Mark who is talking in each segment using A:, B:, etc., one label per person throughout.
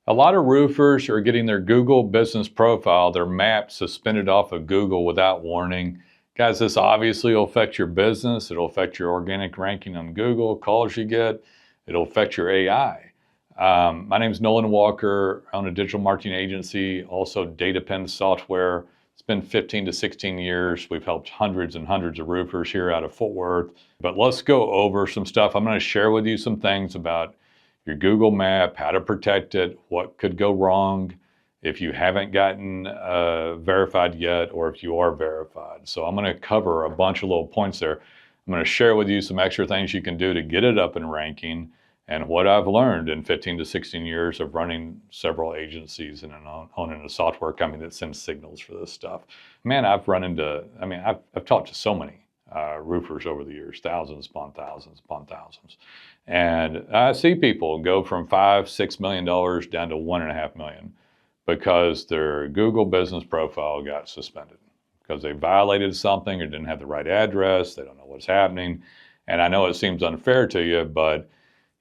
A: A lot of roofers are getting their Google business profile, their map suspended off of Google without warning. Guys, this obviously will affect your business. It'll affect your organic ranking on Google, calls you get. It'll affect your AI. My name is Nolan Walker. I own a digital marketing agency, also DataPen software. It's been 15 to 16 years. We've helped hundreds and hundreds of roofers here out of Fort Worth. But let's go over some stuff. I'm going to share with you some things about your Google map, how to protect it, what could go wrong if you haven't gotten verified yet, or if you are verified. So I'm going to cover a bunch of little points there. I'm going to share with you some extra things you can do to get it up in ranking and what I've learned in 15 to 16 years of running several agencies and owning a software company that sends signals for this stuff. Man, I've talked to so many roofers over the years, thousands upon thousands upon thousands. And I see people go from $5-6 million down to $1.5 million because their Google business profile got suspended because they violated something or didn't have the right address. They don't know what's happening. And I know it seems unfair to you, but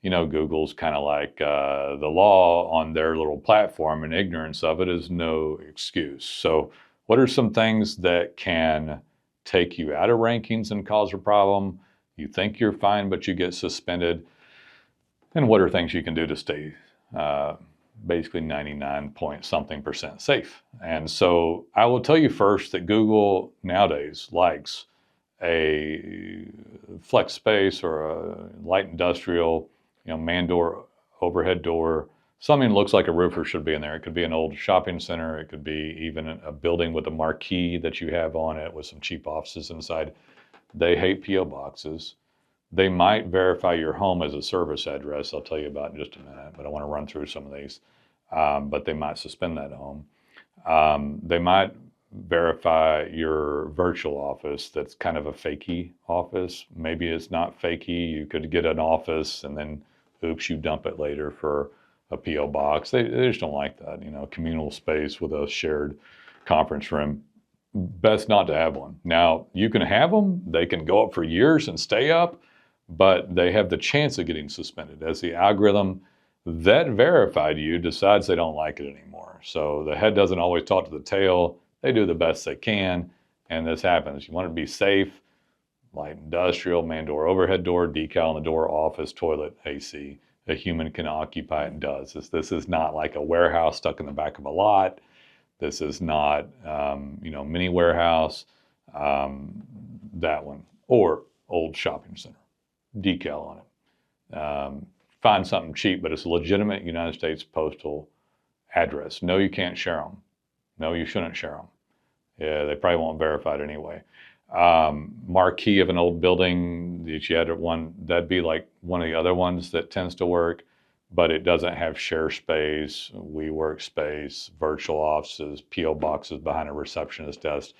A: you know, Google's kind of like the law on their little platform, and ignorance of it is no excuse. So what are some things that can take you out of rankings and cause a problem? You think you're fine, but you get suspended. And what are things you can do to stay basically 99-point-something% safe? And so I will tell you first that Google nowadays likes a flex space or a light industrial, man door, overhead door, something that looks like a roofer should be in there. It could be an old shopping center. It could be even a building with a marquee that you have on it with some cheap offices inside. They hate P.O. boxes. They might verify your home as a service address. I'll tell you about in just a minute, but I want to run through some of these. But they might suspend that home. They might verify your virtual office that's kind of a fakey office. Maybe it's not fakey. You could get an office and then, oops, you dump it later for a P.O. box. They just don't like that, communal space with a shared conference room. Best not to have one. Now, you can have them. They can go up for years and stay up, but they have the chance of getting suspended as the algorithm that verified you decides they don't like it anymore. So the head doesn't always talk to the tail. They do the best they can, and this happens. You want to be safe, light industrial, man door, overhead door, decal on the door, office, toilet, AC. A human can occupy it and does. This is not like a warehouse stuck in the back of a lot. This is not, mini warehouse, that one, or old shopping center. Decal on it. Find something cheap, but it's a legitimate United States postal address. No, you can't share them. No, you shouldn't share them. Yeah, they probably won't verify it anyway. Marquee of an old building that you had at one, that'd be like one of the other ones that tends to work, but it doesn't have share space, WeWork space, virtual offices, P.O. boxes behind a receptionist desk.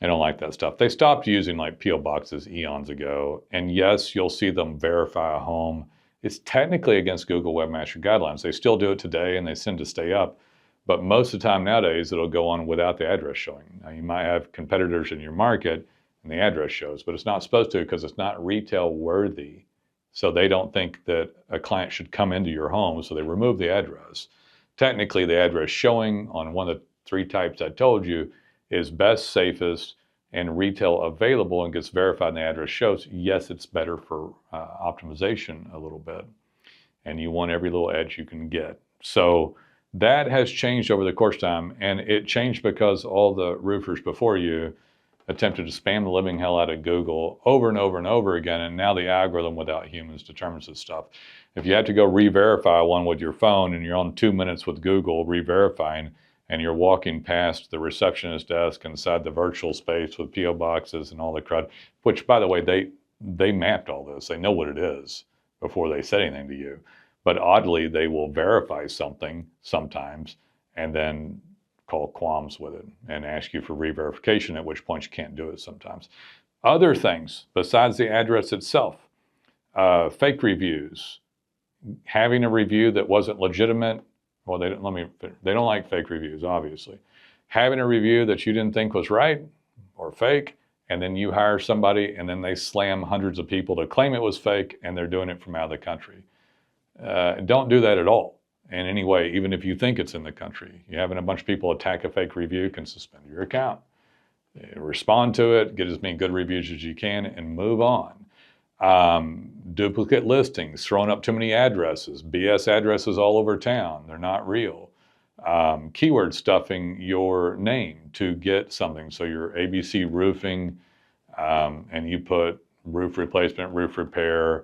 A: I don't like that stuff. They stopped using like P.O. boxes eons ago. And yes, you'll see them verify a home. It's technically against Google Webmaster Guidelines. They still do it today and they tend to stay up. But most of the time nowadays, it'll go on without the address showing. Now, you might have competitors in your market and the address shows, but it's not supposed to because it's not retail worthy. So they don't think that a client should come into your home, so they remove the address. Technically, the address showing on one of the three types I told you is best, safest, and retail available and gets verified and the address shows. Yes, it's better for optimization a little bit. And you want every little edge you can get. So that has changed over the course of time. And it changed because all the roofers before you attempted to spam the living hell out of Google over and over and over again. And now the algorithm without humans determines this stuff. If you have to go re-verify one with your phone and you're on 2 minutes with Google re-verifying, and you're walking past the receptionist desk inside the virtual space with P.O. boxes and all the crud, which, by the way, they mapped all this. They know what it is before they said anything to you. But oddly, they will verify something sometimes and then call qualms with it and ask you for re-verification, at which point you can't do it sometimes. Other things besides the address itself, fake reviews, having a review that wasn't legitimate. Well, they don't like fake reviews, obviously. Having a review that you didn't think was right or fake, and then you hire somebody and then they slam hundreds of people to claim it was fake and they're doing it from out of the country. Don't do that at all. in any way, even if you think it's in the country. You having a bunch of people attack a fake review can suspend your account. Respond to it, get as many good reviews as you can, and move on. Duplicate listings, throwing up too many addresses, BS addresses all over town. They're not real. Keyword stuffing your name to get something. So your ABC roofing, and you put roof replacement, roof repair,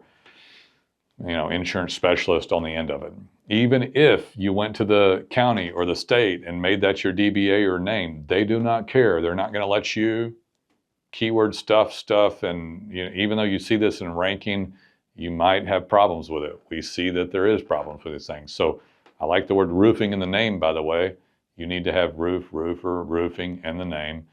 A: insurance specialist on the end of it. Even if you went to the county or the state and made that your DBA or name, they do not care. They're not going to let you keyword stuff. And even though you see this in ranking, you might have problems with it. We see that there is problems with these things. So I like the word roofing in the name, by the way. You need to have roof, roofer, roofing in the name.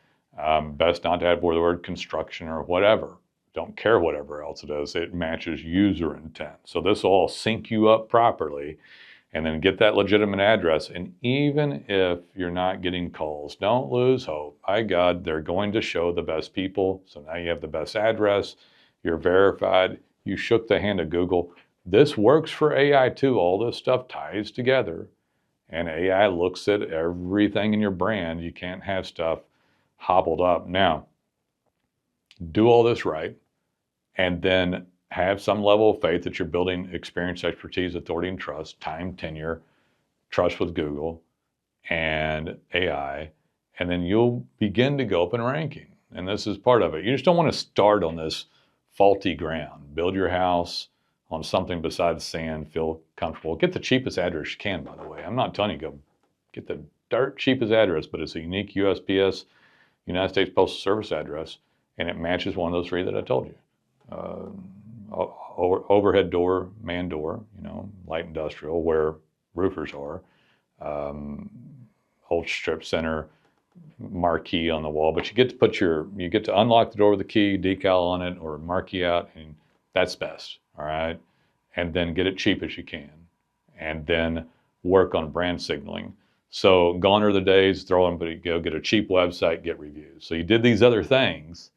A: Best not to add the word construction or whatever. Don't care whatever else it is. It matches user intent. So this will all sync you up properly, and then get that legitimate address. And even if you're not getting calls, don't lose hope. By God, they're going to show the best people. So now you have the best address. You're verified. You shook the hand of Google. This works for AI too. All this stuff ties together. And AI looks at everything in your brand. You can't have stuff hobbled up. Now, do all this right, and then have some level of faith that you're building experience, expertise, authority, and trust, time, tenure, trust with Google and AI, and then you'll begin to go up in ranking. And this is part of it. You just don't want to start on this faulty ground. Build your house on something besides sand, feel comfortable. Get the cheapest address you can, by the way. I'm not telling you go get the dirt cheapest address, but it's a unique USPS, United States Postal Service address, and it matches one of those three that I told you. Overhead door, man door, light industrial, where roofers are, old strip center marquee on the wall, but you get to unlock the door with a key, decal on it, or marquee out, and that's best, all right? And then get it cheap as you can, and then work on brand signaling. So gone are the days, go get a cheap website, get reviews. So you did these other things.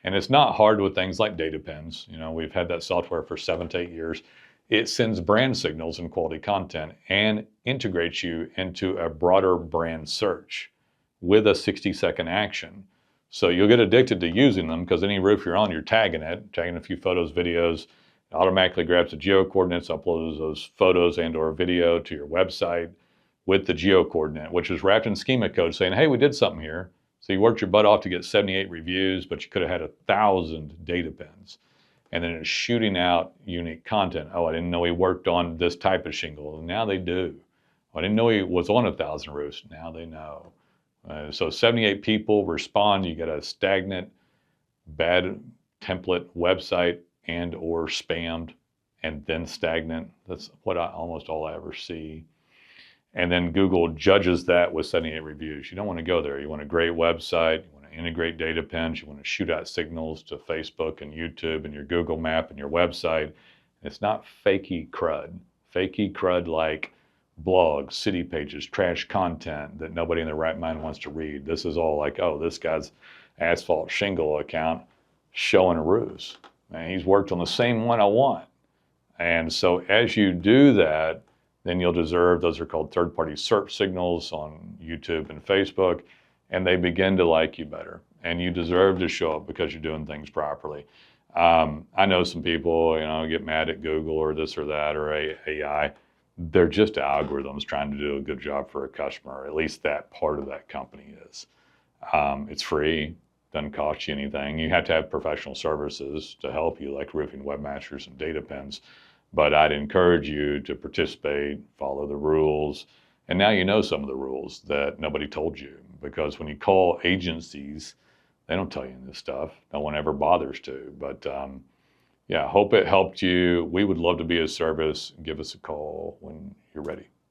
A: And it's not hard with things like data pins. We've had that software for 7 to 8 years. It sends brand signals and quality content and integrates you into a broader brand search with a 60-second action. So you'll get addicted to using them because any roof you're on, you're tagging a few photos, videos. It automatically grabs the geo coordinates, uploads those photos and or video to your website with the geo coordinate, which is wrapped in schema code saying, hey, we did something here. So you worked your butt off to get 78 reviews, but you could have had 1,000 data pins. And then it's shooting out unique content. Oh, I didn't know he worked on this type of shingle. Now they do. I didn't know he was on 1,000 roofs. Now they know. So 78 people respond. You get a stagnant, bad template website and or spammed, and then stagnant. That's what almost all I ever see. And then Google judges that with 78 reviews. You don't want to go there. You want a great website. You want to integrate data pins. You want to shoot out signals to Facebook and YouTube and your Google map and your website. It's not fakey crud. Fakey crud like blogs, city pages, trash content that nobody in their right mind wants to read. This is all like, oh, this guy's asphalt shingle account showing roofs. Man, he's worked on the same one I want. And so as you do that, then you'll deserve, those are called third-party search signals on YouTube and Facebook, and they begin to like you better. And you deserve to show up because you're doing things properly. I know some people, get mad at Google or this or that or AI. They're just algorithms trying to do a good job for a customer. At least that part of that company is. It's free, doesn't cost you anything. You have to have professional services to help you, like roofing webmasters and data pins. But I'd encourage you to participate, follow the rules. And now you know some of the rules that nobody told you, because when you call agencies, they don't tell you this stuff. No one ever bothers to. But yeah, hope it helped you. We would love to be of service. Give us a call when you're ready.